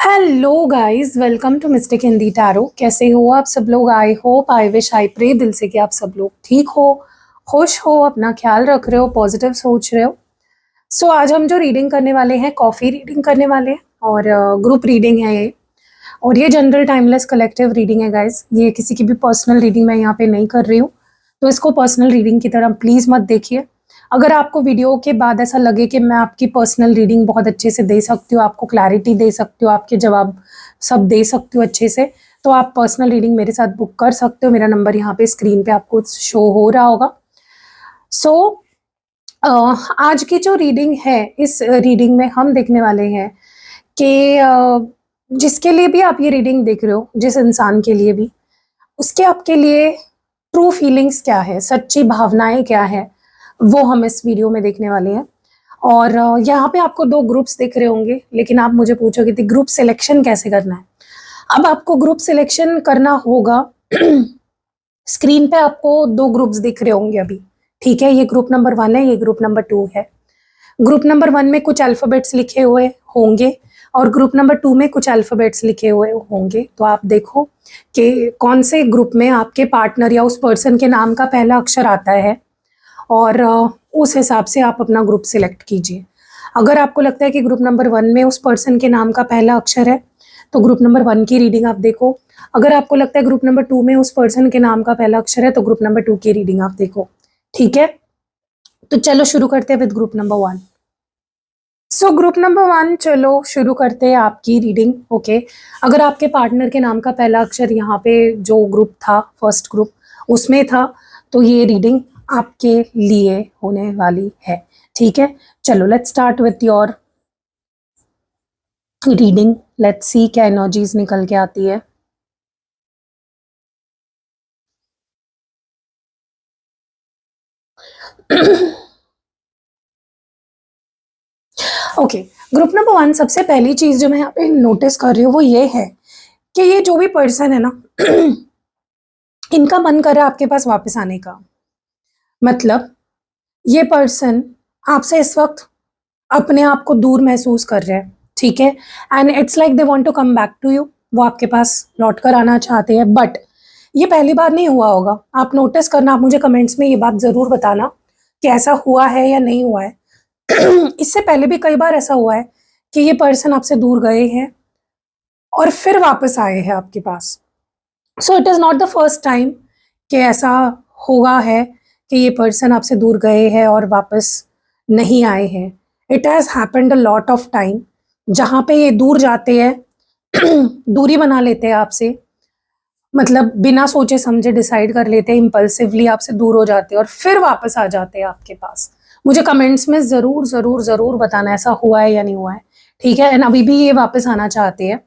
Hello guys, welcome to mistake Hindi tarot. कैसे हो आप सब लोग? I hope, I wish, I pray दिल से कि आप सब लोग ठीक हो, खुश हो, अपना ख्याल रख रहे हो, पॉजिटिव सोच रहे हो। सो आज हम जो रीडिंग करने वाले हैं, कॉफ़ी रीडिंग करने वाले हैं और ग्रुप रीडिंग है ये। और ये जनरल टाइमलेस कलेक्टिव रीडिंग है गाइस। ये किसी की भी पर्सनल रीडिंग मैं यहाँ पे नहीं कर रही हूँ, तो इसको पर्सनल रीडिंग की तरह प्लीज़ मत देखिए। अगर आपको वीडियो के बाद ऐसा लगे कि मैं आपकी पर्सनल रीडिंग बहुत अच्छे से दे सकती हूँ, आपको क्लैरिटी दे सकती हूँ, आपके जवाब सब दे सकती हूँ अच्छे से, तो आप पर्सनल रीडिंग मेरे साथ बुक कर सकते हो। मेरा नंबर यहाँ पे स्क्रीन पे आपको शो हो रहा होगा। सो आज की जो रीडिंग है, इस रीडिंग में हम देखने वाले हैं कि जिसके लिए भी आप ये रीडिंग देख रहे हो, जिस इंसान के लिए भी, उसके आपके लिए ट्रू फीलिंग्स क्या है, सच्ची भावनाएं क्या है, वो हम इस वीडियो में देखने वाले हैं। और यहाँ पे आपको दो ग्रुप्स दिख रहे होंगे, लेकिन आप मुझे पूछोगे कि ग्रुप सिलेक्शन कैसे करना है। अब आपको ग्रुप सिलेक्शन करना होगा। स्क्रीन पे आपको दो ग्रुप्स दिख रहे होंगे अभी, ठीक है? ये ग्रुप नंबर 1 है, ये ग्रुप नंबर 2 है। ग्रुप नंबर 1 में कुछ अल्फ़ाबेट्स लिखे हुए होंगे और ग्रुप नंबर 2 में कुछ अल्फ़ाबेट्स लिखे हुए होंगे। तो आप देखो कि कौन से ग्रुप में आपके पार्टनर या उस पर्सन के नाम का पहला अक्षर आता है और उस हिसाब से आप अपना ग्रुप सिलेक्ट कीजिए। अगर आपको लगता है कि ग्रुप नंबर 1 में उस पर्सन के नाम का पहला अक्षर है, तो ग्रुप नंबर 1 की रीडिंग आप देखो। अगर आपको लगता है ग्रुप नंबर 2 में उस पर्सन के नाम का पहला अक्षर है, तो ग्रुप नंबर 2 की रीडिंग आप देखो, ठीक है? तो चलो शुरू करते हैं with group number 1। So group number 1, चलो शुरू करते हैं आपकी रीडिंग। ओके, अगर आपके पार्टनर के नाम का पहला अक्षर यहाँ पे जो ग्रुप था, फर्स्ट ग्रुप, उसमें था, तो ये रीडिंग आपके लिए होने वाली है, ठीक है? चलो let's start with your reading. Let's see क्या एनर्जीज निकल के आती है। ओके, ग्रुप नंबर 1, सबसे पहली चीज जो मैं यहाँ पे नोटिस कर रही हूँ वो ये है कि ये जो भी पर्सन है ना, इनका मन कर रहा है आपके पास वापस आने का। मतलब ये पर्सन आपसे इस वक्त अपने आप को दूर महसूस कर रहे हैं, ठीक है? And it's like they want to come back to you. वो आपके पास लौट कर आना चाहते हैं, बट ये पहली बार नहीं हुआ होगा। आप नोटिस करना, आप मुझे कमेंट्स में ये बात ज़रूर बताना कि ऐसा हुआ है या नहीं हुआ है। इससे पहले भी कई बार ऐसा हुआ है कि ये पर्सन आपसे दूर गए हैं और फिर वापस आए हैं आपके पास। So it is not the first time कि ऐसा हुआ है कि ये पर्सन आपसे दूर गए हैं और वापस नहीं आए हैं। It has happened a lot of time, जहाँ पे ये दूर जाते हैं, दूरी बना लेते हैं आपसे, मतलब बिना सोचे समझे डिसाइड कर लेते हैं, इम्पल्सिवली आपसे दूर हो जाते हैं और फिर वापस आ जाते हैं आपके पास। मुझे कमेंट्स में ज़रूर ज़रूर ज़रूर बताना ऐसा हुआ है या नहीं हुआ है, ठीक है? एंड अभी भी ये वापस आना चाहते हैं,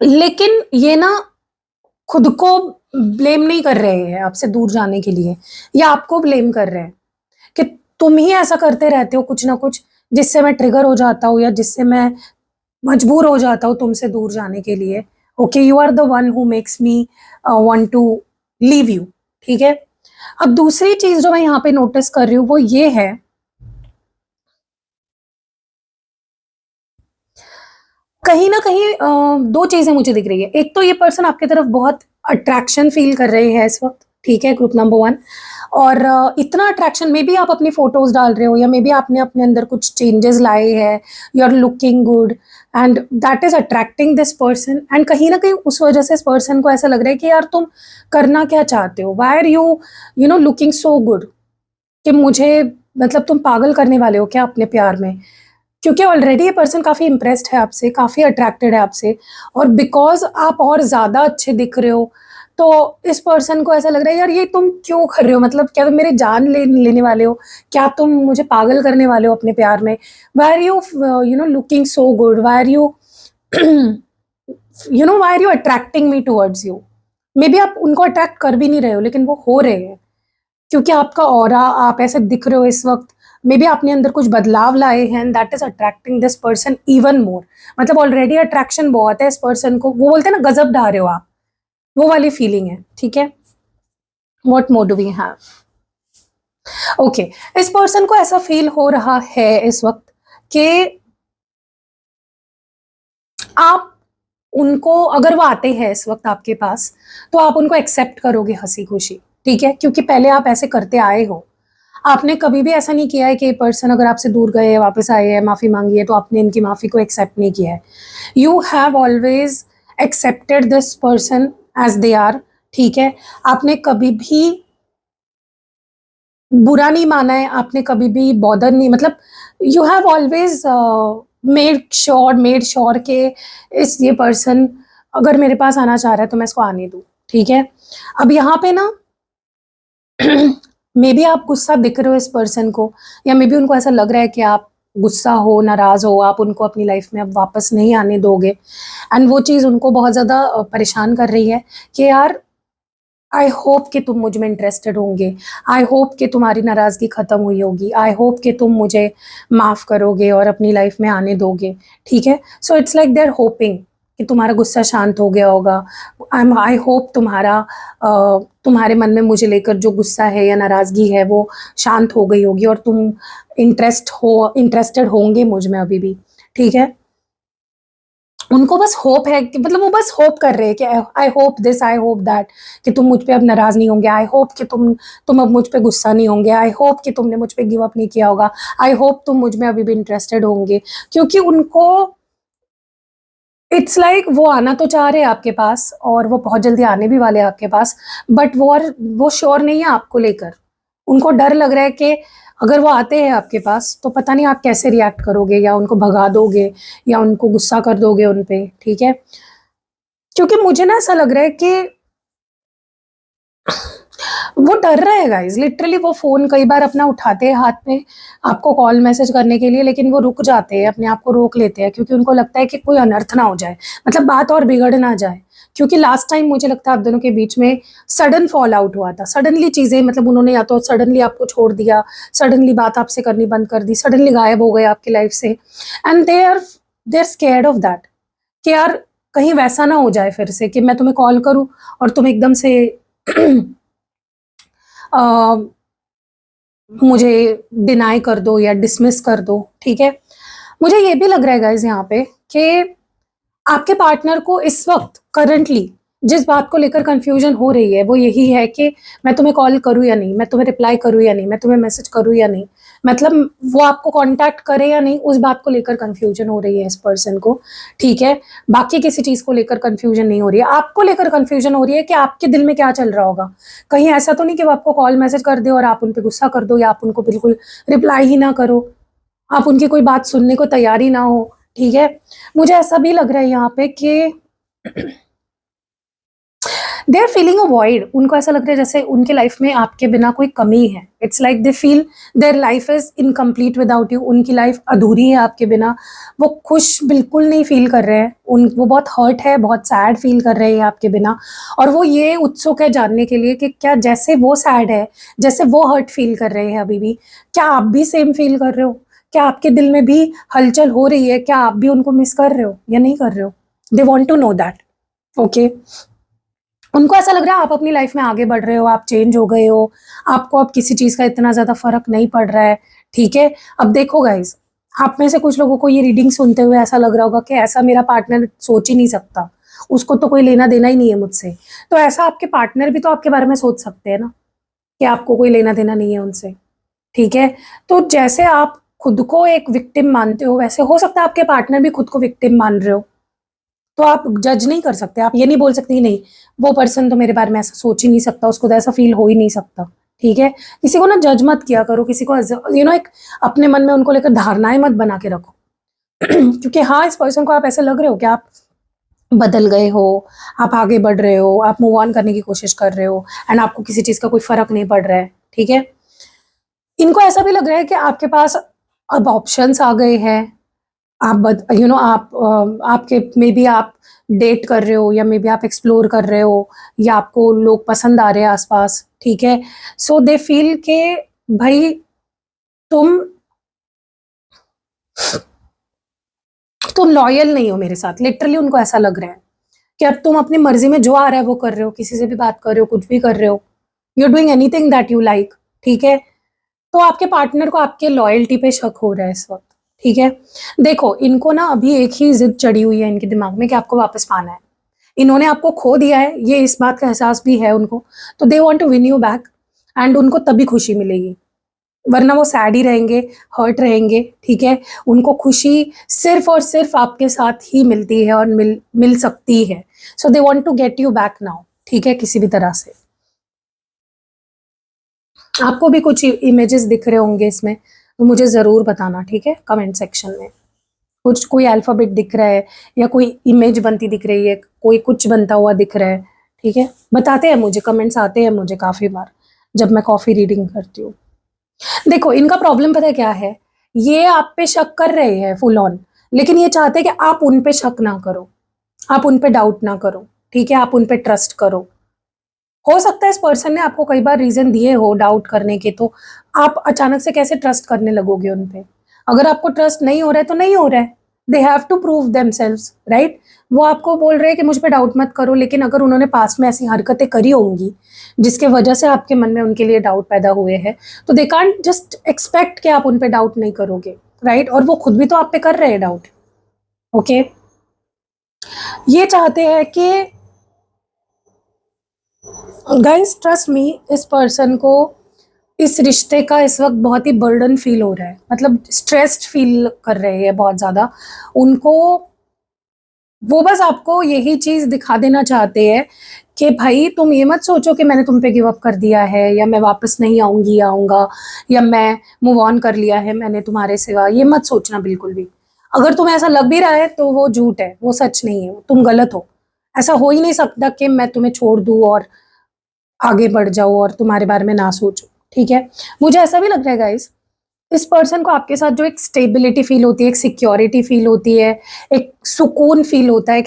लेकिन ये ना खुद को ब्लेम नहीं कर रहे हैं आपसे दूर जाने के लिए, या आपको ब्लेम कर रहे हैं कि तुम ही ऐसा करते रहते हो कुछ ना कुछ, जिससे मैं ट्रिगर हो जाता हूँ या जिससे मैं मजबूर हो जाता हूँ तुमसे दूर जाने के लिए। Okay, you are the one who makes me want to leave you, ठीक है? अब दूसरी चीज जो मैं यहाँ पे नोटिस कर रही हूँ वो ये है, कहीं ना कहीं दो चीजें मुझे दिख रही है। एक तो ये पर्सन आपकी तरफ बहुत अट्रैक्शन फील कर रहे हैं इस वक्त, ठीक है, ग्रुप नंबर 1। और इतना अट्रैक्शन, मे बी आप अपनी फोटोज डाल रहे हो या मे बी आपने अपने अंदर कुछ चेंजेस लाए हैं, you are looking good and that is attracting this person. And कहीं ना कहीं उस वजह से इस पर्सन को ऐसा लग रहा है कि यार तुम करना क्या चाहते हो, why are you you know looking so good, कि मुझे, मतलब तुम पागल करने वाले हो क्या अपने प्यार में? क्योंकि ऑलरेडी ये पर्सन काफ़ी इम्प्रेस्ड है आपसे, काफ़ी अट्रैक्टेड है आपसे, और बिकॉज आप और ज़्यादा अच्छे दिख रहे हो, तो इस पर्सन को ऐसा लग रहा है यार ये तुम क्यों कर रहे हो, मतलब क्या तुम मेरे जान लेने वाले हो, क्या तुम मुझे पागल करने वाले हो अपने प्यार में? Why are you you know looking so good, why are you you know why are you attracting me towards you? May be आप उनको अट्रैक्ट कर भी नहीं रहे हो, लेकिन वो हो रहे हैं, क्योंकि आपका ऑरा, आप ऐसे दिख रहे हो इस वक्त। मे बी आपने अंदर कुछ बदलाव लाए हैं, that is attracting this person even more. मतलब ऑलरेडी अट्रैक्शन बहुत है इस पर्सन को, वो बोलते हैं ना गजब ढा रहे हो आप, वो वाली फीलिंग है, ठीक है? What more do we have? Okay, इस पर्सन को ऐसा फील हो रहा है इस वक्त कि आप उनको, अगर वो आते हैं इस वक्त आपके पास, तो आप उनको एक्सेप्ट करोगे हंसी खुशी, ठीक है, क्योंकि पहले आप ऐसे करते आए हो। आपने कभी भी ऐसा नहीं किया है कि पर्सन अगर आपसे दूर गए, वापस आए हैं, माफी मांगी है, तो आपने इनकी माफी को एक्सेप्ट नहीं किया है। You have always accepted this person as they are, ठीक है। आपने कभी भी बुरा नहीं माना है, आपने कभी भी बॉदर नहीं, मतलब you have always made sure के ये पर्सन अगर मेरे पास आना चाह रहा है तो मैं इसको आने दूं, ठीक है। अब यहाँ पे ना मे बी आप गुस्सा दिख रहे हो इस पर्सन को, या मे बी उनको ऐसा लग रहा है कि आप गुस्सा हो, नाराज हो, आप उनको अपनी लाइफ में अब वापस नहीं आने दोगे, एंड वो चीज़ उनको बहुत ज़्यादा परेशान कर रही है कि यार आई होप कि तुम मुझ में इंटरेस्टेड होंगे, आई होप कि तुम्हारी नाराज़गी ख़त्म हुई होगी, आई होप कि तुम मुझे माफ़ करोगे और अपनी लाइफ में आने दोगे, ठीक है। So it's like they are hoping कि तुम्हारा गुस्सा शांत हो गया होगा। आई होप तुम्हारे मन में मुझे लेकर जो गुस्सा है या नाराज़गी है वो शांत हो गई होगी, और तुम इंटरेस्टेड होंगे मुझ में अभी भी, ठीक है। उनको बस होप है कि, मतलब वो बस होप कर रहे हैं कि I hope this, I hope that, कि तुम मुझ पे अब नाराज नहीं होंगे, आई होप कि तुम अब मुझ पे गुस्सा नहीं होंगे, आई होप कि तुमने मुझ पे गिव अप नहीं किया होगा, आई होप तुम मुझ में अभी भी इंटरेस्टेड होंगे। क्योंकि उनको इट्स लाइक वो आना तो चाह रहे हैं आपके पास, और वो बहुत जल्दी आने भी वाले हैं आपके पास, बट वो श्योर नहीं है आपको लेकर। उनको डर लग रहा है कि अगर वो आते हैं आपके पास तो पता नहीं आप कैसे रिएक्ट करोगे, या उनको भगा दोगे, या उनको गुस्सा कर दोगे उन पे, ठीक है। क्योंकि मुझे ना ऐसा लग रहा है कि वो डर रहे हैं गाइस, लिटरली वो फ़ोन कई बार अपना उठाते हैं हाथ में आपको कॉल मैसेज करने के लिए, लेकिन वो रुक जाते हैं, अपने आप को रोक लेते हैं, क्योंकि उनको लगता है कि कोई अनर्थ ना हो जाए, मतलब बात और बिगड़ ना जाए। क्योंकि लास्ट टाइम मुझे लगता है आप दोनों के बीच में सडन फॉल आउट हुआ था, सडनली चीज़ें, मतलब उन्होंने या तो सडनली आपको छोड़ दिया, सडनली बात आपसे करनी बंद कर दी, सडनली गायब हो गए आपकी लाइफ से, and they are scared of that कि यार कहीं वैसा ना हो जाए फिर से कि मैं तुम्हें कॉल करूँ और तुम एकदम से अ, मुझे डिनाई कर दो या डिसमिस कर दो, ठीक है। मुझे ये भी लग रहा है गाइज यहाँ पे कि आपके पार्टनर को इस वक्त करंटली जिस बात को लेकर कंफ्यूजन हो रही है वो यही है कि मैं तुम्हें कॉल करूँ या नहीं, मैं तुम्हें रिप्लाई करूँ या नहीं, मैं तुम्हें मैसेज करूँ या नहीं, मतलब वो आपको कांटेक्ट करे या नहीं, उस बात को लेकर कंफ्यूजन हो रही है इस पर्सन को, ठीक है। बाकी किसी चीज़ को लेकर कंफ्यूजन नहीं हो रही है, आपको लेकर कंफ्यूजन हो रही है कि आपके दिल में क्या चल रहा होगा। कहीं ऐसा तो नहीं कि वो आपको कॉल मैसेज कर दे और आप उन पर गुस्सा कर दो, या आप उनको बिल्कुल रिप्लाई ही ना करो, आप उनकी कोई बात सुनने को तैयार ही ना हो, ठीक है। मुझे ऐसा भी लग रहा है यहाँ पे कि they are feeling a void, उनको ऐसा लग रहा है जैसे उनके लाइफ में आपके बिना कोई कमी है। It's like they feel their life is incomplete without you, उनकी लाइफ अधूरी है आपके बिना, वो खुश बिल्कुल नहीं फील कर रहे हैं, वो बहुत हर्ट है, बहुत सैड फील कर रहे हैं आपके बिना, और वो ये उत्सुक है जानने के लिए कि क्या जैसे वो सैड है, जैसे वो हर्ट फील कर रहे हैं अभी भी, क्या आप भी सेम फील कर रहे हो, क्या आपके दिल में भी हलचल हो रही है, क्या आप भी उनको मिस कर रहे हो या नहीं कर रहे हो। They want to know that, okay. उनको ऐसा लग रहा है आप अपनी लाइफ में आगे बढ़ रहे हो, आप चेंज हो गए हो, आपको अब किसी चीज़ का इतना ज़्यादा फ़र्क नहीं पड़ रहा है, ठीक है। अब देखो गाइज़, आप में से कुछ लोगों को ये रीडिंग सुनते हुए ऐसा लग रहा होगा कि ऐसा मेरा पार्टनर सोच ही नहीं सकता, उसको तो कोई लेना देना ही नहीं है मुझसे। तो ऐसा आपके पार्टनर भी तो आपके बारे में सोच सकते हैं ना, कि आपको कोई लेना देना नहीं है उनसे, ठीक है। तो जैसे आप खुद को एक विक्टिम मानते हो, वैसे हो सकता है आपके पार्टनर भी खुद को विक्टिम मान रहे हो। तो आप जज नहीं कर सकते, आप ये नहीं बोल सकते कि नहीं वो पर्सन तो मेरे बारे में ऐसा सोच ही नहीं सकता, उसको तो ऐसा फील हो ही नहीं सकता, ठीक है। किसी को ना जज मत किया करो, किसी को एक अपने मन में उनको लेकर धारणाएं मत बना के रखो क्योंकि हाँ, इस पर्सन को आप ऐसे लग रहे हो कि आप बदल गए हो, आप आगे बढ़ रहे हो, आप मूव ऑन करने की कोशिश कर रहे हो, एंड आपको किसी चीज़ का कोई फ़र्क नहीं पड़ रहा है, ठीक है। इनको ऐसा भी लग रहा है कि आपके पास अब ऑप्शंस आ गए हैं, आपके मे बी आप डेट कर रहे हो, या मे बी आप एक्सप्लोर कर रहे हो, या आपको लोग पसंद आ रहे हैं आसपास, ठीक है। सो दे फील के भाई तुम तुम लॉयल नहीं हो मेरे साथ, लिटरली उनको ऐसा लग रहा है कि अब तुम अपनी मर्जी में जो आ रहा है वो कर रहे हो, किसी से भी बात कर रहे हो, कुछ भी कर रहे हो, you are doing anything that you like, ठीक है। तो आपके पार्टनर को आपके लॉयल्टी पे शक हो रहा है इस वक्त, ठीक है, देखो इनको ना अभी एक ही जिद चढ़ी हुई है इनके दिमाग में कि आपको वापस पाना है। इन्होंने आपको खो दिया है, ये इस बात का एहसास भी है उनको, तो they want to win you back, and उनको तभी खुशी मिलेगी, वरना वो सैड ही रहेंगे, हर्ट रहेंगे। ठीक है, उनको खुशी सिर्फ और सिर्फ आपके साथ ही मिलती है और मिल सकती है। So they want to get you back now. ठीक है, किसी भी तरह से। आपको भी कुछ इमेजेस दिख रहे होंगे इसमें, तो मुझे ज़रूर बताना, ठीक है, कमेंट सेक्शन में। कुछ कोई अल्फ़ाबेट दिख रहा है या कोई इमेज बनती दिख रही है, कोई कुछ बनता हुआ दिख रहा है, ठीक है, बताते हैं मुझे, कमेंट्स आते हैं मुझे काफ़ी बार जब मैं कॉफ़ी रीडिंग करती हूँ। देखो इनका प्रॉब्लम पता है क्या है, ये आप पे शक कर रहे हैं फुल ऑन, लेकिन ये चाहते हैं कि आप उन पे शक ना करो, आप उन पे डाउट ना करो, ठीक है, आप उन पे ट्रस्ट करो। हो सकता है इस पर्सन ने आपको कई बार रीजन दिए हो डाउट करने के, तो आप अचानक से कैसे ट्रस्ट करने लगोगे उन पे? अगर आपको ट्रस्ट नहीं हो रहा है तो नहीं हो रहा है, they have to prove themselves, right? वो आपको बोल रहे हैं कि मुझ पे डाउट मत करो, लेकिन अगर उन्होंने पास्ट में ऐसी हरकतें करी होंगी जिसके वजह से आपके मन में उनके लिए डाउट पैदा हुए हैं, तो दे कांट जस्ट एक्सपेक्ट कि आप उन पे डाउट नहीं करोगे, राइट? और वो खुद भी तो आप पे कर रहे हैं डाउट। ओके, ये चाहते हैं कि गाइस ट्रस्ट मी, इस पर्सन को इस रिश्ते का इस वक्त बहुत ही बर्डन फील हो रहा है, मतलब स्ट्रेस्ड फील कर रहे हैं बहुत ज़्यादा। उनको वो बस आपको यही चीज़ दिखा देना चाहते हैं कि भाई तुम ये मत सोचो कि मैंने तुम पे गिव अप कर दिया है, या मैं वापस नहीं आऊँगी आऊँगा, या मैं मूव ऑन कर लिया है मैंने तुम्हारे सिवा, ये मत सोचना बिल्कुल भी। अगर तुम्हें ऐसा लग भी रहा है तो वो झूठ है, वो सच नहीं है, तुम गलत हो। ऐसा हो ही नहीं सकता कि मैं तुम्हें छोड़ दूँ और आगे बढ़ जाओ और तुम्हारे बारे में ना सोचो, ठीक है? मुझे ऐसा भी लग रहा है गाइस, इस पर्सन को आपके साथ जो एक स्टेबिलिटी फील होती है, एक सिक्योरिटी फील होती है, एक सुकून फील होता है, एक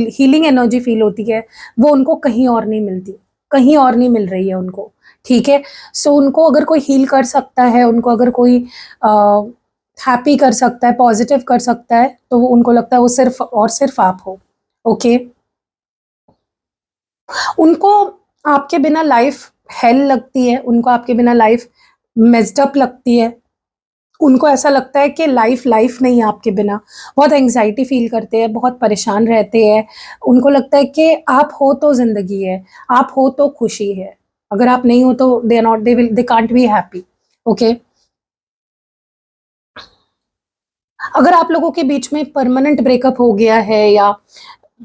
हीलिंग एनर्जी फील होती है, वो उनको कहीं और नहीं मिलती, कहीं और नहीं मिल रही है उनको, ठीक है? सो उनको अगर कोई हील कर सकता है, उनको अगर कोई हैप्पी कर सकता है, पॉजिटिव कर सकता है, तो वो उनको लगता है वो सिर्फ और सिर्फ आप हो। ओके, उनको आपके बिना लाइफ हेल लगती है, उनको आपके बिना लाइफ मेस्ड अप लगती है, उनको ऐसा लगता है कि लाइफ लाइफ नहीं है आपके बिना, बहुत एंग्जाइटी फील करते हैं, बहुत परेशान रहते हैं। उनको लगता है कि आप हो तो ज़िंदगी है, आप हो तो खुशी है, अगर आप नहीं हो तो they are not, they can't be happy. Okay, अगर आप लोगों के बीच में परमानेंट ब्रेकअप हो गया है या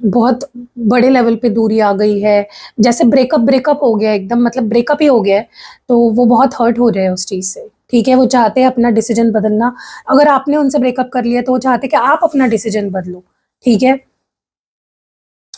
बहुत बड़े लेवल पे दूरी आ गई है, जैसे ब्रेकअप ब्रेकअप हो गया एकदम, मतलब ब्रेकअप ही हो गया है, तो वो बहुत हर्ट हो रहे हैं उस चीज़ से, ठीक है? वो चाहते हैं अपना डिसीजन बदलना। अगर आपने उनसे ब्रेकअप कर लिया तो वो चाहते हैं कि आप अपना डिसीजन बदलो, ठीक है?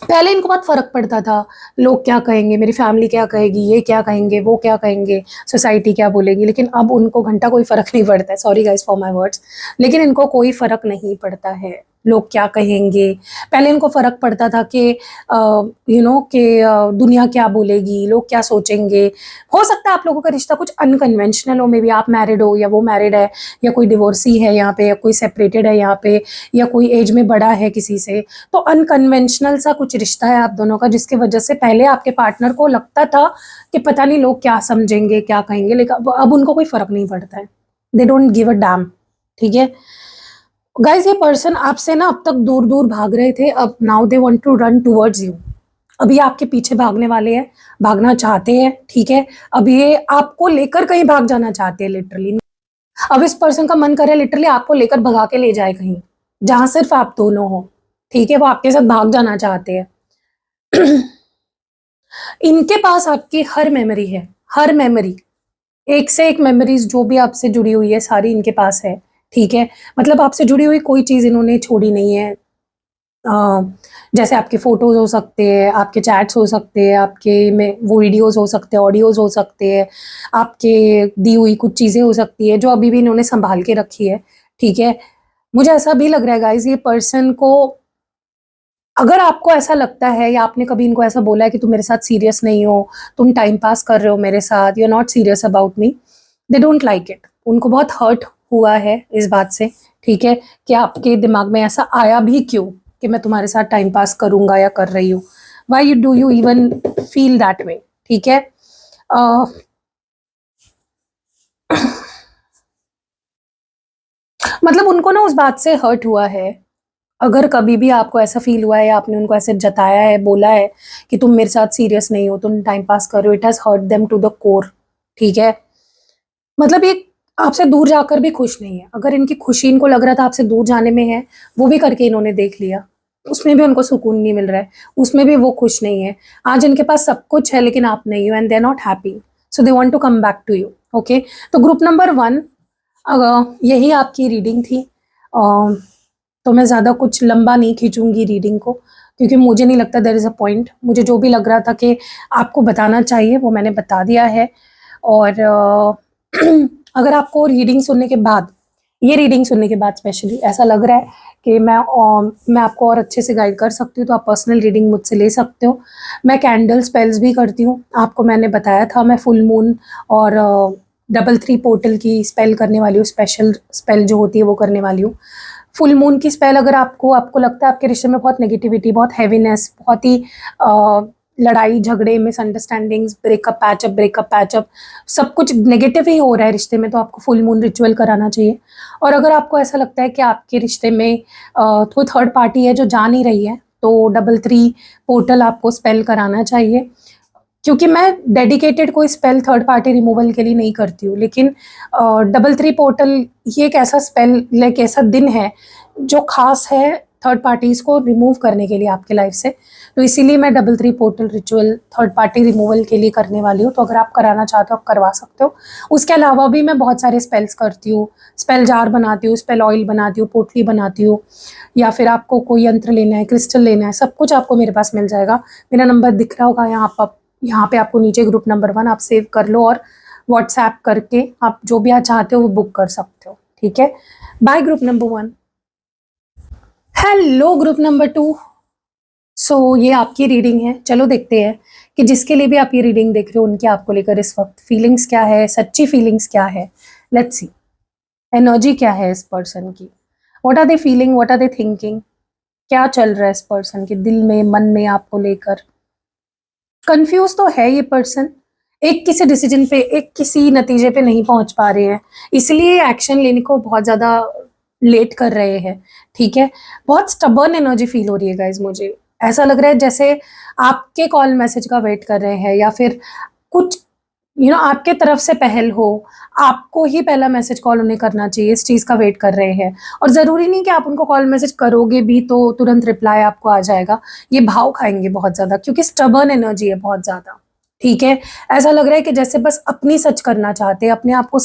पहले इनको बहुत फ़र्क पड़ता था, लोग क्या कहेंगे, मेरी फैमिली क्या कहेगी, ये क्या कहेंगे, वो क्या कहेंगे, सोसाइटी क्या बोलेगी, लेकिन अब उनको घंटा कोई फ़र्क नहीं पड़ता है। Sorry guys for my words, लेकिन इनको कोई फ़र्क नहीं पड़ता है, लोग क्या कहेंगे। पहले इनको फ़र्क पड़ता था कि कि दुनिया क्या बोलेगी, लोग क्या सोचेंगे। हो सकता है आप लोगों का रिश्ता कुछ अनकन्वेंशनल हो, मे बी आप मैरिड हो या वो मैरिड है, या कोई डिवोर्सी है यहाँ पे, या कोई सेपरेटेड है यहाँ पे, या कोई एज में बड़ा है किसी से, तो अनकन्वेंशनल सा कुछ रिश्ता है आप दोनों का, जिसकी वजह से पहले आपके पार्टनर को लगता था कि पता नहीं लोग क्या समझेंगे, क्या कहेंगे, लेकिन अब उनको कोई फ़र्क नहीं पड़ता है। They don't give a dam, ठीक है? गाइज़ ये पर्सन आपसे ना अब तक दूर-दूर भाग रहे थे, अब now they want to run towards you. अब ये आपके पीछे भागने वाले हैं, भागना चाहते हैं, ठीक है? अब ये आपको लेकर कहीं भाग जाना चाहते हैं लिटरली। अब इस पर्सन का मन कर रहा है लिटरली आपको लेकर भगा के ले जाए कहीं, जहाँ सिर्फ आप दोनों हो, ठीक है? वो आपके साथ भाग जाना चाहते हैं। इनके पास आपकी हर मेमोरी है, हर मेमोरी, एक से एक मेमोरीज़ जो भी आपसे जुड़ी हुई है सारी इनके पास है, ठीक है? मतलब आपसे जुड़ी हुई कोई चीज़ इन्होंने छोड़ी नहीं है। अ, जैसे आपके फ़ोटोज़ हो सकते हैं, आपके चैट्स हो सकते हैं, आपके में वो वीडियोज़ हो सकते हैं, ऑडियोज़ हो सकते हैं, आपके दी हुई कुछ चीज़ें हो सकती हैं, जो अभी भी इन्होंने सँभाल के रखी है, ठीक है? मुझे ऐसा भी लग रहा है गाइज़, ये पर्सन को, अगर आपको ऐसा लगता है या आपने कभी इनको ऐसा बोला है कि तुम मेरे साथ सीरियस नहीं हो, तुम टाइम पास कर रहे हो मेरे साथ, you are not serious about me, they don't like it. उनको बहुत हर्ट हुआ है इस बात से, ठीक है? कि आपके दिमाग में ऐसा आया भी क्यों कि मैं तुम्हारे साथ टाइम पास करूँगा या कर रही हूँ? Why do you even feel that way, ठीक है? अ, मतलब उनको ना उस बात से हर्ट हुआ है। अगर कभी भी आपको ऐसा फील हुआ है या आपने उनको ऐसे जताया है, बोला है कि तुम मेरे साथ सीरियस नहीं हो, तुम टाइम पास कर रहे हो, it has hurt them to the core, ठीक है? मतलब ये आपसे दूर जाकर भी खुश नहीं है। अगर इनकी खुशी इनको लग रहा था आपसे दूर जाने में है, वो भी करके इन्होंने देख लिया। उसमें भी उनको सुकून नहीं मिल रहा है, उसमें भी वो खुश नहीं है। आज इनके पास सब कुछ है लेकिन आप नहीं हो and they are not happy, so they want to come back to you. Okay, तो ग्रुप नंबर 1 यही आपकी रीडिंग थी। तो मैं ज़्यादा कुछ लंबा नहीं खींचूंगी रीडिंग को, क्योंकि मुझे नहीं लगता देयर इज़ अ पॉइंट। मुझे जो भी लग रहा था कि आपको बताना चाहिए वो मैंने बता दिया है। और अगर आपको रीडिंग सुनने के बाद, ये रीडिंग सुनने के बाद स्पेशली ऐसा लग रहा है कि मैं आपको और अच्छे से गाइड कर सकती हूँ, तो आप पर्सनल रीडिंग मुझसे ले सकते हो। मैं कैंडल स्पेल्स भी करती हूँ, आपको मैंने बताया था। मैं फुल मून और 333 पोर्टल की स्पेल करने वाली हूँ, स्पेशल स्पेल जो होती है वो करने वाली हूँ। फुल मून की स्पेल अगर आपको लगता है आपके रिश्ते में बहुत नेगेटिविटी, बहुत हैवीनेस, बहुत ही लड़ाई झगड़े, मिसअंडरस्टैंडिंग्स, ब्रेकअप पैचअप, सब कुछ नेगेटिव ही हो रहा है रिश्ते में, तो आपको फुल मून रिचुअल कराना चाहिए। और अगर आपको ऐसा लगता है कि आपके रिश्ते में कोई थर्ड पार्टी है जो जा नहीं रही है, तो 33 पोर्टल आपको स्पेल कराना चाहिए। क्योंकि मैं डेडिकेटेड कोई स्पेल थर्ड पार्टी रिमूवल के लिए नहीं करती हूँ, लेकिन 33 पोर्टल ये एक ऐसा स्पेल, लाइक ऐसा दिन है जो खास है थर्ड पार्टीज को रिमूव करने के लिए आपके लाइफ से। तो इसीलिए मैं 33 portal ritual third party removal के लिए करने वाली हूँ। तो अगर आप कराना चाहते हो आप करवा सकते हो। उसके अलावा भी मैं बहुत सारे स्पेल्स करती हूँ, स्पेल जार बनाती हूँ, स्पेल ऑयल बनाती हूँ, पोटली बनाती हूँ, या फिर आपको कोई यंत्र लेना है, क्रिस्टल लेना है, सब कुछ आपको मेरे पास मिल जाएगा। मेरा नंबर दिख रहा होगा यहाँ पे आपको नीचे, ग्रुप नंबर 1 आप सेव कर लो और व्हाट्सएप करके आप जो भी आप चाहते हो वो बुक कर सकते हो, ठीक है? Bye group number 1। Hello group number 2। सो ये आपकी रीडिंग है। चलो देखते हैं कि जिसके लिए भी आप ये रीडिंग देख रहे हो उनकी आपको लेकर इस वक्त फीलिंग्स क्या है, सच्ची फीलिंग्स क्या है। लेट्स सी एनर्जी क्या है इस पर्सन की। What are they feeling, what are they thinking, क्या चल रहा है इस पर्सन के दिल में, मन में आपको लेकर। कंफ्यूज तो है ये पर्सन, एक किसी डिसीजन पे, एक किसी नतीजे पे नहीं पहुंच पा रहे हैं, इसलिए एक्शन लेने को बहुत ज़्यादा लेट कर रहे हैं, ठीक है? बहुत स्टबर्न एनर्जी फील हो रही है गाइज। मुझे ऐसा लग रहा है जैसे आपके कॉल मैसेज का वेट कर रहे हैं, या फिर कुछ आपके तरफ से पहल हो, आपको ही पहला मैसेज कॉल उन्हें करना चाहिए, इस चीज़ का वेट कर रहे हैं। और ज़रूरी नहीं कि आप उनको कॉल मैसेज करोगे भी तो तुरंत रिप्लाई आपको आ जाएगा। ये भाव खाएंगे बहुत ज़्यादा, क्योंकि स्टबर्न एनर्जी है बहुत ज़्यादा, ठीक है? ऐसा लग रहा है कि जैसे बस अपनी सच करना चाहते हैं, अपने आप को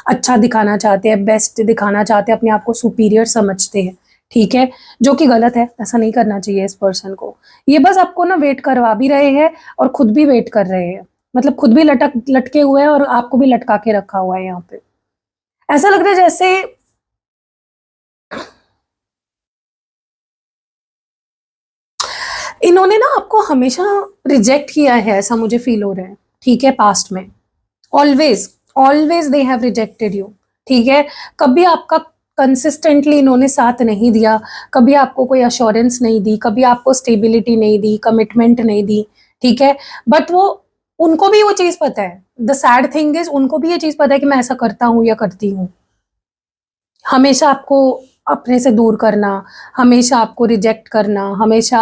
अच्छा दिखाना चाहते हैं, बेस्ट दिखाना चाहते हैं, अपने आप को सुपीरियर समझते हैं, ठीक है? जो कि गलत है, ऐसा नहीं करना चाहिए इस पर्सन को। ये बस आपको ना वेट करवा भी रहे हैं और खुद भी वेट कर रहे हैं, मतलब खुद भी लटके हुए हैं और आपको भी लटका के रखा हुआ है यहाँ पे। ऐसा लग रहा है जैसे इन्होंने ना आपको हमेशा रिजेक्ट किया है, ऐसा मुझे फील हो रहा है, ठीक है? पास्ट में always always they have rejected you, ठीक है? कभी आपका कंसिस्टेंटली इन्होंने साथ नहीं दिया, कभी आपको कोई अश्योरेंस नहीं दी, कभी आपको स्टेबिलिटी नहीं दी, कमिटमेंट नहीं दी, ठीक है? बट वो, उनको भी वो चीज़ पता है। द सैड थिंग इज उनको भी ये चीज़ पता है कि मैं ऐसा करता हूँ या करती हूँ। हमेशा आपको अपने से दूर करना, हमेशा आपको रिजेक्ट करना, हमेशा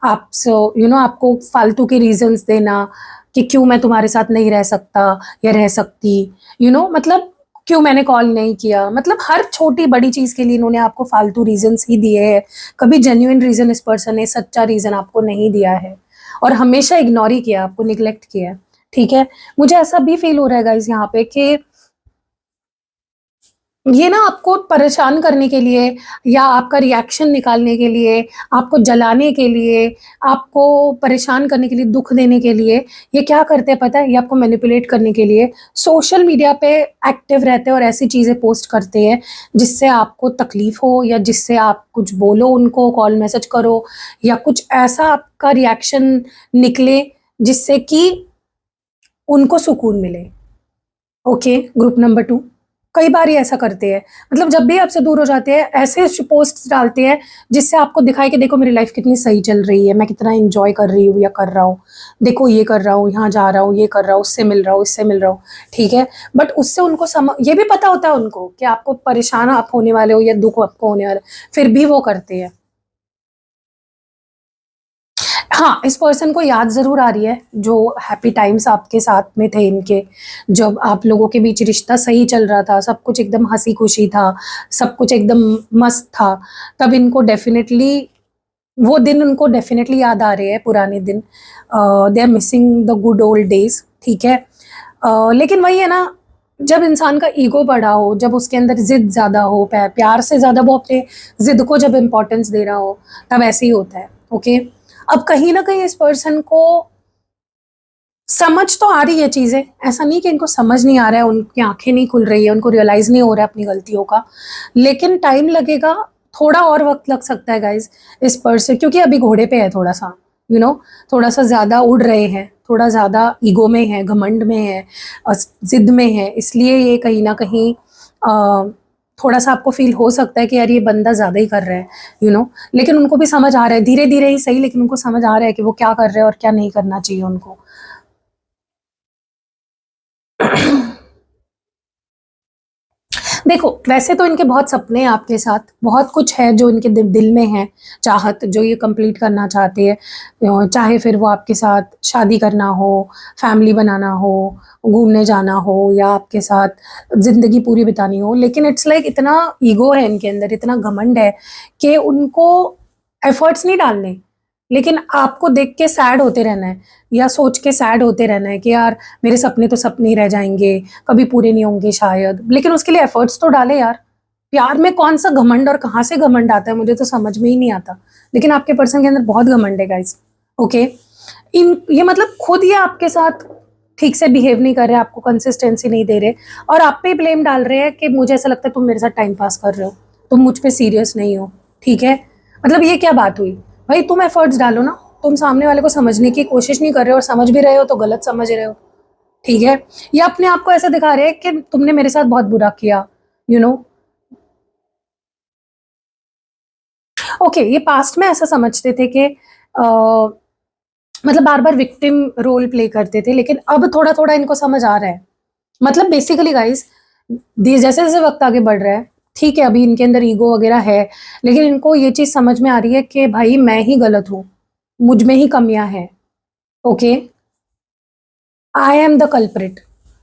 आपसे आपको फालतू के रीजंस देना कि क्यों मैं तुम्हारे साथ नहीं रह सकता या रह सकती, मतलब क्यों मैंने कॉल नहीं किया, मतलब हर छोटी बड़ी चीज़ के लिए इन्होंने आपको फालतू रीजंस ही दिए हैं। कभी जेन्युइन रीजन इस पर्सन ने, सच्चा रीजन आपको नहीं दिया है, और हमेशा इग्नोर ही किया, आपको निग्लेक्ट किया है, ठीक है? मुझे ऐसा भी फील हो रहा है गाइस यहाँ पे कि ये ना आपको परेशान करने के लिए, या आपका रिएक्शन निकालने के लिए, आपको जलाने के लिए, आपको परेशान करने के लिए, दुख देने के लिए, ये क्या करते हैं पता है? ये आपको मैनिपुलेट करने के लिए सोशल मीडिया पे एक्टिव रहते हैं और ऐसी चीज़ें पोस्ट करते हैं जिससे आपको तकलीफ हो, या जिससे आप कुछ बोलो उनको, कॉल मैसेज करो, या कुछ ऐसा आपका रिएक्शन निकले जिससे कि उनको सुकून मिले। ओके ग्रुप नंबर 2, कई बार ये ऐसा करते हैं, मतलब जब भी आपसे दूर हो जाते हैं ऐसे पोस्ट डालते हैं जिससे आपको दिखाए कि देखो मेरी लाइफ कितनी सही चल रही है, मैं कितना एंजॉय कर रही हूँ या कर रहा हूँ, देखो ये कर रहा हूँ, यहाँ जा रहा हूँ, ये कर रहा हूँ, उससे मिल रहा हूँ, इससे मिल रहा हूँ, ठीक है। बट उससे उनको ये भी पता होता है उनको कि आपको परेशान आप होने वाले हो या दुख आपको होने वाला है, फिर भी वो करते हैं। हाँ, इस पर्सन को याद ज़रूर आ रही है, जो हैप्पी टाइम्स आपके साथ में थे इनके, जब आप लोगों के बीच रिश्ता सही चल रहा था, सब कुछ एकदम हँसी-खुशी था, सब कुछ एकदम मस्त था, तब इनको डेफ़िनेटली वो दिन उनको डेफ़िनेटली याद आ रहे हैं, पुराने दिन। They are missing the good old days, ठीक है। लेकिन वही है ना, जब इंसान का ईगो बड़ा हो, जब उसके अंदर ज़िद ज़्यादा हो, प्यार से ज़्यादा वो अपने ज़िद को जब इम्पोर्टेंस दे रहा हो, तब ऐसे ही होता है, ओके। अब कहीं न कहीं इस पर्सन को समझ तो आ रही है चीज़ें, ऐसा नहीं कि इनको समझ नहीं आ रहा है, उनकी आँखें नहीं खुल रही है, उनको रियलाइज़ नहीं हो रहा है अपनी गलतियों का, लेकिन टाइम लगेगा, थोड़ा और वक़्त लग सकता है गाइज़ इस पर्सन, क्योंकि अभी घोड़े पे है थोड़ा-सा, यू नो थोड़ा-सा ज़्यादा उड़ रहे हैं, थोड़ा ज़्यादा ईगो में है, घमंड में है, ज़िद में है, इसलिए ये कहीं न कहीं थोड़ा-सा आपको फ़ील हो सकता है कि यार ये बंदा ज़्यादा ही कर रहा है, लेकिन उनको भी समझ आ रहा है, धीरे-धीरे ही सही, लेकिन उनको समझ आ रहा है कि वो क्या कर रहे हैं और क्या नहीं करना चाहिए उनको। देखो, वैसे तो इनके बहुत सपने हैं आपके साथ, बहुत कुछ है जो इनके दिल में है, चाहत जो ये कंप्लीट करना चाहते हैं। चाहे फिर वो आपके साथ शादी करना हो, फैमिली बनाना हो, घूमने जाना हो या आपके साथ ज़िंदगी पूरी बितानी हो। लेकिन इट्स लाइक इतना ईगो है इनके अंदर, इतना घमंड है कि उनको एफर्ट्स नहीं डालने, लेकिन आपको देख के सैड होते रहना है या सोच के सैड होते रहना है कि यार मेरे सपने तो सपने ही रह जाएँगे, कभी पूरे नहीं होंगे शायद, लेकिन उसके लिए एफर्ट्स तो डालें यार। प्यार में कौन-सा घमंड और कहाँ से घमंड आता है मुझे तो समझ में ही नहीं आता। लेकिन आपके पर्सन के अंदर बहुत घमंड है गाइज़, ओके? इन ये मतलब खुद ये आपके साथ ठीक से बिहेव नहीं कर रहे, आपको कंसिस्टेंसी नहीं दे रहे और आप पे ब्लेम डाल रहे हैं कि मुझे ऐसा लगता है तुम मेरे साथ टाइम पास कर रहे हो, तुम मुझ पे सीरियस नहीं हो, ठीक है? मतलब ये क्या बात हुई? भाई तुम एफर्ट्स डालो ना, तुम सामने वाले को समझने की कोशिश नहीं कर रहे हो और समझ भी रहे हो तो गलत समझ रहे हो, ठीक है? या अपने आप को ऐसा दिखा रहे हैं कि तुमने मेरे साथ बहुत बुरा किया, यू नो ओके, ये पास्ट में ऐसा समझते थे कि मतलब बार-बार विक्टिम रोल प्ले करते थे, लेकिन अब थोड़ा-थोड़ा इनको समझ आ रहा है। मतलब बेसिकली गाइज़ जैसे-जैसे वक़्त आगे बढ़ रहा है, ठीक है, अभी इनके अंदर ईगो वग़ैरह है, लेकिन इनको ये चीज़ समझ में आ रही है कि भाई मैं ही गलत हूँ, मुझ में ही कमियाँ हैं, okay? I am the culprit,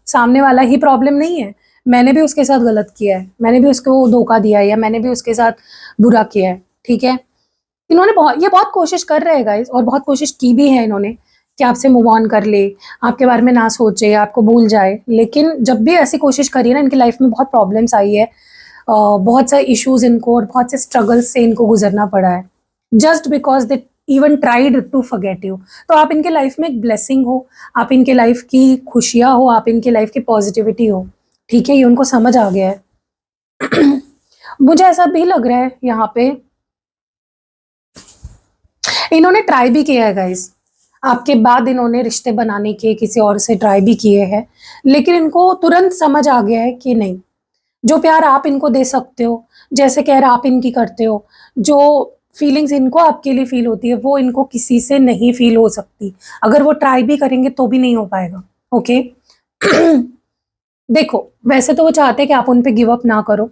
सामने वाला ही प्रॉब्लम नहीं है, मैंने भी उसके साथ गलत किया है, मैंने भी उसको धोखा दिया है या मैंने भी उसके साथ बुरा किया है, ठीक है? इन्होंने बहुत कोशिश कर रहे हैं गाइज़ और बहुत कोशिश की भी है इन्होंने कि आपसे मूव ऑन कर ले, आपके बारे में ना सोचे, आपको भूल जाए। लेकिन जब भी ऐसी कोशिश करी है ना, इनकी लाइफ़ में बहुत प्रॉब्लम्स आई है। बहुत सारे इश्यूज़ इनको और बहुत से स्ट्रगल्स से इनको गुज़रना पड़ा है। Just because they even tried to forget you. तो आप इनके लाइफ़ में एक ब्लेसिंग हो, आप इनके लाइफ़ की खुशियाँ हो, आप इनके लाइफ़ की पॉज़िटिविटी हो। ठीक है? ये उनको समझ आ गया है। मुझे ऐसा भी लग रहा है यहाँ पे इन्होंने ट्राई भी किया है गाइस, आपके बाद इन्होंने रिश्ते बनाने के किसी और से ट्राई भी किए हैं, लेकिन इनको तुरंत समझ आ गया है कि नहीं, जो प्यार आप इनको दे सकते हो, जैसे केयर आप इनकी करते हो, जो फीलिंग्स इनको आपके लिए फील होती है, वो इनको किसी से नहीं फील हो सकती। अगर वो ट्राई भी करेंगे तो भी नहीं हो पाएगा, ओके? देखो, वैसे तो वो चाहते हैं कि आप उन पे गिव अप ना करो,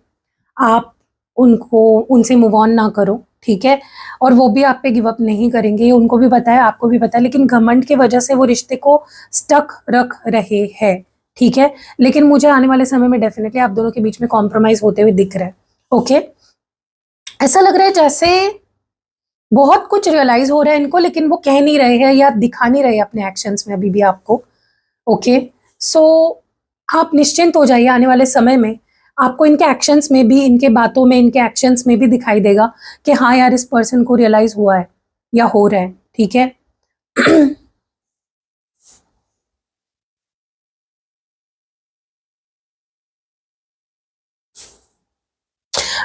आप उनको उनसे मूव ऑन ना करो, ठीक है? और वो भी आप पे गिव अप नहीं करेंगे, ये उनको भी पता है, आपको भी पता है, लेकिन घमंड की वजह से वो रिश्ते को स्टक रख रहे हैं, ठीक है? लेकिन मुझे आने वाले समय में डेफ़िनिटली आप दोनों के बीच में कॉम्प्रोमाइज़ होते हुए दिख रहा है, ओके? ऐसा लग रहा है जैसे बहुत कुछ रियलाइज़ हो रहा है इनको, लेकिन वो कह नहीं रहे हैं या दिखा नहीं रहे अपने एक्शन्स में अभी भी आपको, ओके? सो आप निश्चिंत हो जाइए, आने वाले समय में आपको इनके एक्शंस में भी, इनके बातों में, इनके एक्शंस में भी दिखाई देगा कि हाँ यार, इस पर्सन को रियलाइज़ हुआ है या हो रहा है, ठीक है?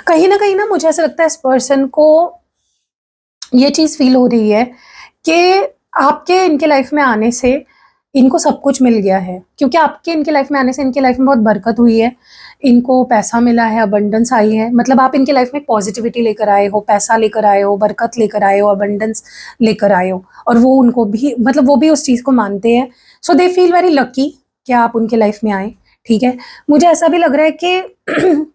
कहीं न कहीं ना मुझे ऐसा लगता है इस पर्सन को ये चीज़ फ़ील हो रही है कि आपके इनके लाइफ़ में आने से इनको सब कुछ मिल गया है, क्योंकि आपके इनके लाइफ में आने से इनके लाइफ में बहुत बरकत हुई है, इनको पैसा मिला है, अबंडेंस आई है। मतलब आप इनके लाइफ में पॉजिटिविटी लेकर आए हो, पैसा लेकर आए हो, बरकत लेकर आए हो, अबंडेंस लेकर आए हो, और वो उनको भी, मतलब वो भी उस चीज़ को मानते हैं। सो दे फील वेरी लकी कि आप उनके लाइफ में आए। ठीक है, मुझे ऐसा भी लग रहा है कि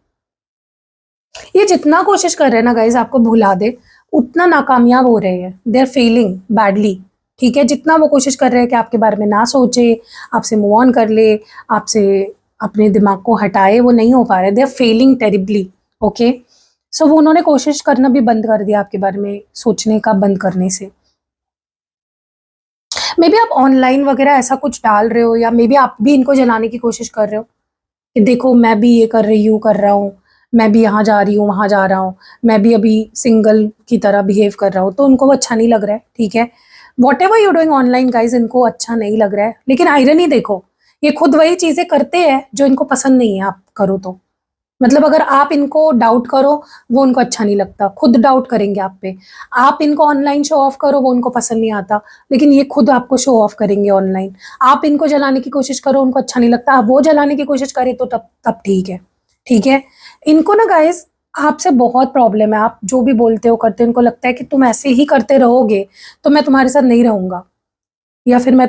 ये जितना कोशिश कर रहे हैं ना गाइज आपको भुला दे, उतना नाकामयाब हो रहे हैं, दे आर फेलिंग बैडली। ठीक है, जितना वो कोशिश कर रहे हैं कि आपके बारे में ना सोचे, आपसे मूव ऑन कर ले, आपसे अपने दिमाग को हटाए, वो नहीं हो पा रहे, they are failing terribly. Okay, so वो उन्होंने कोशिश करना भी बंद कर दिया आपके बारे में सोचने का, बंद करने से। मे बी आप ऑनलाइन वगैरह ऐसा कुछ डाल रहे हो, या मे बी आप भी इनको जलाने की कोशिश कर रहे हो कि देखो मैं भी ये कर रही हूँ, कर रहा हूँ, मैं भी यहाँ जा रही हूँ, वहाँ जा रहा हूँ, मैं भी अभी सिंगल की तरह बिहेव कर रहा हूँ, तो उनको वो अच्छा नहीं लग रहा है। ठीक है, what ever you doing online guys, इनको अच्छा नहीं लग रहा है। लेकिन आयरनी देखो, ये खुद वही चीजें करते हैं जो इनको पसंद नहीं है आप करो तो। मतलब अगर आप इनको डाउट करो, वो उनको अच्छा नहीं लगता, खुद डाउट करेंगे आप पे। आप इनको ऑनलाइन शो ऑफ करो, वो उनको पसंद नहीं आता, लेकिन ये खुद आपको शो ऑफ करेंगे ऑनलाइन। आप इनको जलाने की कोशिश करो, उनको अच्छा नहीं लगता, आप वो जलाने की कोशिश करें तो तब तब ठीक है। ठीक है, इनको ना गाइस आपसे बहुत प्रॉब्लम है। आप जो भी बोलते हो करते हो, इनको लगता है कि तुम ऐसे ही करते रहोगे तो मैं तुम्हारे साथ नहीं रहूंगा, या फिर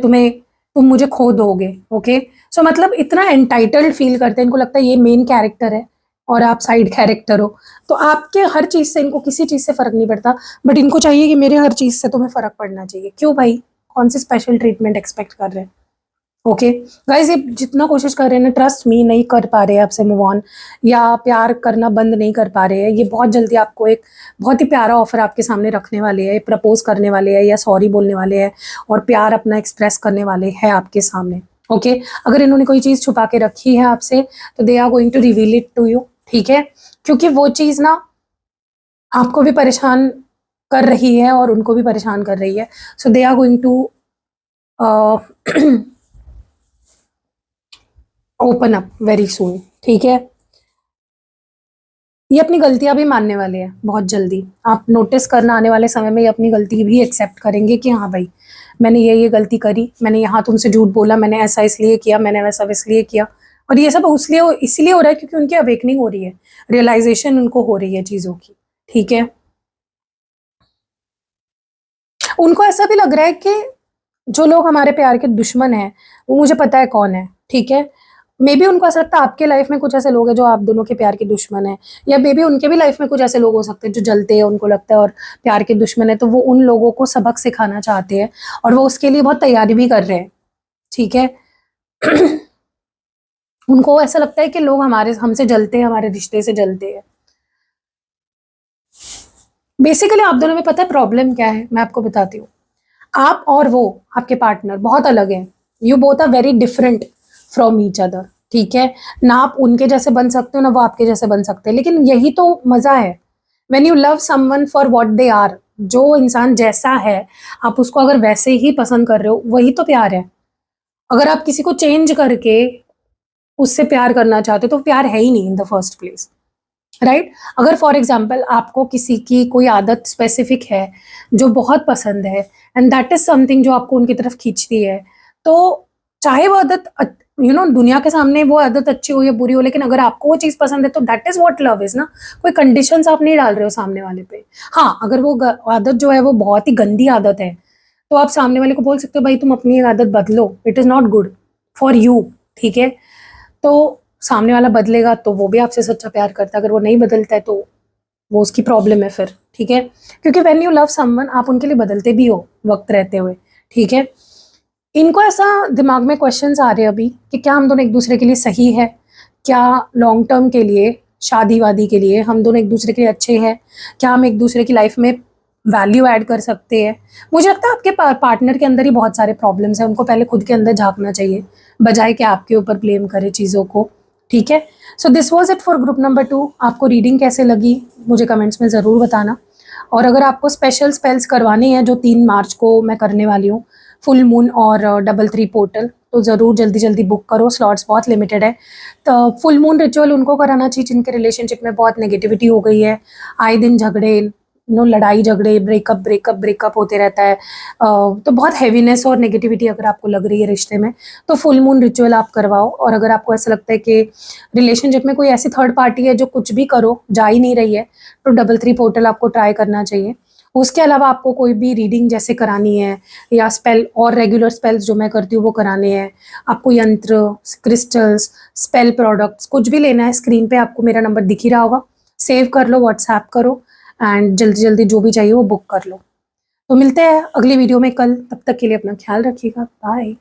तुम मुझे खो दोगे। ओके, सो मतलब इतना एंटाइटल्ड फील करते हैं, इनको लगता है ये मेन कैरेक्टर है और आप साइड कैरेक्टर हो, तो आपके हर चीज से इनको किसी चीज से फर्क नहीं पड़ता, बट इनको चाहिए कि मेरे हर चीज से तुम्हें फर्क पड़ना चाहिए। क्यों भाई, कौन सी स्पेशल ट्रीटमेंट एक्सपेक्ट कर रहे हैं? ओके गाइज, ये जितना कोशिश कर रहे हैं ना, ट्रस्ट मी, नहीं कर पा रहे हैं आपसे मूव ऑन, या प्यार करना बंद नहीं कर पा रहे हैं। ये बहुत जल्दी आपको एक बहुत ही प्यारा ऑफर आपके सामने रखने वाले हैं, प्रपोज करने वाले हैं, या सॉरी बोलने वाले हैं, और प्यार अपना एक्सप्रेस करने वाले हैं आपके सामने। ओके, अगर इन्होंने कोई चीज़ छुपा के रखी है आपसे, तो they are going to reveal it to you. ठीक है, क्योंकि वो चीज़ ना आपको भी परेशान कर रही है और उनको भी परेशान कर रही है। So they are going to open up very soon. ठीक है, ये अपनी गलतियां भी मानने वाले हैं बहुत जल्दी। आप नोटिस करना, आने वाले समय में ये अपनी गलती भी एक्सेप्ट करेंगे कि हाँ भाई, मैंने ये गलती करी, मैंने यहाँ तुमसे झूठ बोला, मैंने ऐसा इसलिए किया, मैंने वैसा इसलिए किया। और ये सब इसलिए हो रहा है क्योंकि उनकी अवेकनिंग हो रही है, रियलाइजेशन उनको हो रही है चीज़ों की। ठीक है, उनको ऐसा भी लग रहा है कि जो लोग हमारे प्यार के दुश्मन हैं, वो मुझे पता है कौन है। ठीक है, मे बी उनको ऐसा लगता है आपके लाइफ में कुछ ऐसे लोग हैं जो आप दोनों के प्यार के दुश्मन हैं, या मे बी उनके भी लाइफ में कुछ ऐसे लोग हो सकते हैं जो जलते हैं, उनको लगता है और प्यार के दुश्मन है, तो वो उन लोगों को सबक सिखाना चाहते हैं, और वो उसके लिए बहुत तैयारी भी कर रहे हैं। ठीक है, उनको ऐसा लगता है कि लोग हमसे जलते हैं, हमारे रिश्ते से जलते हैं। बेसिकली आप दोनों में पता है प्रॉब्लम क्या है, मैं आपको बताती हूँ। आप और वो, आपके पार्टनर बहुत अलग हैं। You both are very different from each other. ठीक है, ना आप उनके जैसे बन सकते हो, ना वो आपके जैसे बन सकते हैं, लेकिन यही तो मजा है। When you love someone for what they are, जो इंसान जैसा है आप उसको अगर वैसे ही पसंद कर रहे हो, वही तो प्यार है। अगर आप किसी को चेंज करके उससे प्यार करना चाहते हो तो प्यार है ही नहीं in the first place, right? अगर फॉर एग्जाम्पल आपको किसी की कोई आदत स्पेसिफिक है जो बहुत पसंद है, एंड दैट इज समथिंग जो आपको उनकी तरफ खींचती है, तो चाहे वो आदत दुनिया के सामने वो आदत अच्छी हो या बुरी हो, लेकिन अगर आपको वो चीज़ पसंद है तो that is what love is ना। कोई कंडीशंस आप नहीं डाल रहे हो सामने वाले पे। हाँ, अगर वो आदत जो है वो बहुत ही गंदी आदत है, तो आप सामने वाले को बोल सकते हो भाई तुम अपनी एक आदत बदलो, it is not good for you. ठीक है, तो सामने वाला बदलेगा तो वो भी आपसे सच्चा प्यार करता है, अगर वो नहीं बदलता है तो वो उसकी प्रॉब्लम है फिर। ठीक है, क्योंकि व्हेन यू लव समवन आप उनके लिए बदलते भी हो वक्त रहते हुए। ठीक है, इनको ऐसा दिमाग में क्वेश्चंस आ रहे हैं अभी कि क्या हम दोनों एक दूसरे के लिए सही है, क्या लॉन्ग टर्म के लिए, शादी वादी के लिए हम दोनों एक दूसरे के लिए अच्छे हैं, क्या हम एक दूसरे की लाइफ में वैल्यू ऐड कर सकते हैं। मुझे लगता है आपके पार्टनर के अंदर ही बहुत सारे प्रॉब्लम्स हैं, उनको पहले खुद के अंदर झांकना चाहिए, बजाय कि आपके ऊपर ब्लेम करे चीज़ों को। ठीक है, so this was it for group number 2। आपको रीडिंग कैसे लगी मुझे कमेंट्स में ज़रूर बताना, और अगर आपको स्पेशल स्पेल्स करवाने हैं जो 3 मार्च को मैं करने वाली हूँ, फुल मून और 333 पोर्टल, तो ज़रूर जल्दी जल्दी बुक करो, स्लॉट्स बहुत लिमिटेड है। तो फुल मून रिचुअल उनको कराना चाहिए जिनके रिलेशनशिप में बहुत नेगेटिविटी हो गई है, आए दिन झगड़े, लड़ाई झगड़े, ब्रेकअप होते रहता है, तो बहुत हैवीनेस और नेगेटिविटी अगर आपको लग रही है रिश्ते में, तो फुल मून रिचुअल आप करवाओ। और अगर आपको ऐसा लगता है कि रिलेशनशिप में कोई ऐसी थर्ड पार्टी है जो कुछ भी करो जा ही नहीं रही है, तो 33 पोर्टल आपको ट्राई करना चाहिए। उसके अलावा आपको कोई भी रीडिंग जैसे करानी है या स्पेल और रेगुलर स्पेल्स जो मैं करती हूँ वो कराने हैं, आपको यंत्र, क्रिस्टल्स, स्पेल प्रोडक्ट्स कुछ भी लेना है, स्क्रीन पे आपको मेरा नंबर दिख ही रहा होगा, सेव कर लो, व्हाट्सएप करो एंड जल्दी जल्दी जो भी चाहिए वो बुक कर लो। तो मिलते हैं अगली वीडियो में कल, तब तक के लिए अपना ख्याल रखिएगा, बाय।